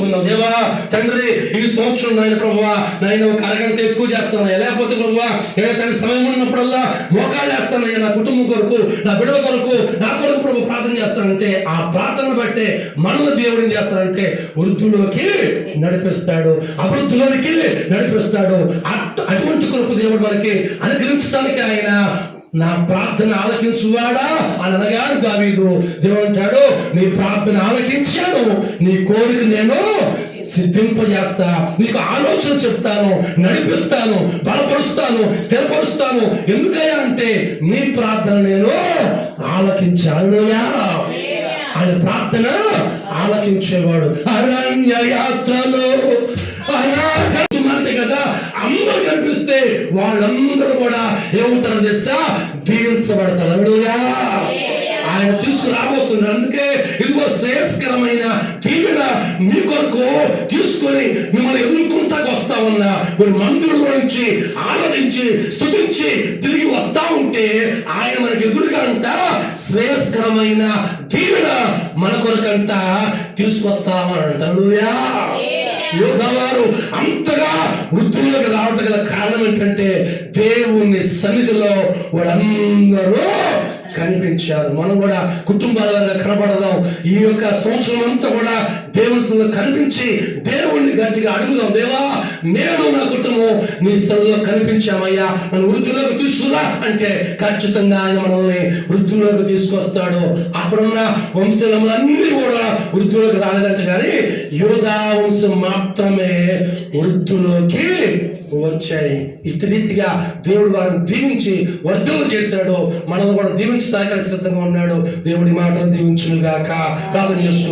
అప్పగించుకుందాం. దేవా తండ్రి, ఈ సంవత్సరం నాయన ప్రభువా నాయన ఒక అరగంట ఎక్కువ చేస్తానయ్యా, లేకపోతే ప్రభువా తండ్రి సమయం ఉన్నప్పుడల్లా మోకాళ్ళు వేస్తానయ్యా, నా కుటుంబం కొరకు, నా బిడ్డల కొరకు, నా కొరకు ప్రభు ప్రార్థన చేస్తానంటే ఆ ప్రార్థన బట్టే మనల్ని దేవుడు ఏం చేస్తాడంటే వృద్ధులోకి నడిపిస్తాడు, అభివృద్ధిలోనికి నడిపిస్తాడు. అటువంటి కృప దేవుడు మనకి అనుగ్రహించడానికి ఆయన నా ప్రార్థన ఆలకించువాడా అని అనగానే దావీదు దేవుడు అంటాడు, నీ ప్రార్థన ఆలకించాను, నీ కోరిక నేను సిద్ధింపజేస్తా, నీకు ఆలోచన చెప్తాను, నడిపిస్తాను, బలపరుస్తాను, స్థిరపరుస్తాను. ఎందుకయ్యా అంటే నీ ప్రార్థన నేను ఆలకించాను. ఆయన ప్రార్థన ఆలకించేవాడు. అరణ్య యాత్రలో కదా అందరూ కనిపిస్తే వాళ్ళందరూ కూడా ఏమవుతారు తెలుసా? దీవించబడతారు. ఆయన తీసుకురాబోతున్నారు. అందుకే ఇదిగో శ్రేయస్కరమైన దీవెన మీ కొరకు తీసుకొని మిమ్మల్ని ఎదుర్కొంటా వస్తా ఉన్నా మీరు మందిరంలో నుంచి ఆరాధించి స్తుతించి తిరిగి వస్తా ఉంటే ఆయన మనకు ఎదురుగా అంట శ్రేయస్కరమైన దీవెన మన కొరకంట తీసుకొస్తామని యోధవారు అంతగా వృద్ధుల్లోకి రావటం గల కారణం ఏంటంటే దేవుని సన్నిధిలో వాళ్ళందరూ కనిపించారు. మనం కూడా కుటుంబాల వల్ల కనబడదాం. ఈ యొక్క సంవత్సరం అంతా కూడా దేవుని కనిపించి దేవుణ్ణి గట్టిగా అడుగుదాం. దేవా, నేను నా కుటుంబం నీ సన్నిధిలో కనిపించామయ్యా, నన్ను వృద్ధిలోకి తీసుకురా అంటే ఖచ్చితంగా ఆయన మనల్ని వృద్ధిలోకి తీసుకొస్తాడు. అక్కడున్న వంశములన్నీ కూడా వృద్ధిలోకి రాలేదంట, కానీ యోధా వంశం మాత్రమే వృద్ధిలోకి వచ్చాయి. ఇటు రీతిగా దేవుడు వారిని దీవించి వర్ధలు చేశాడు. మనం కూడా దీవించడానికి సిద్ధంగా ఉన్నాడు. దేవుడి మాటలు దీవించును గాక. ప్రార్థన చేసుకుంటాం.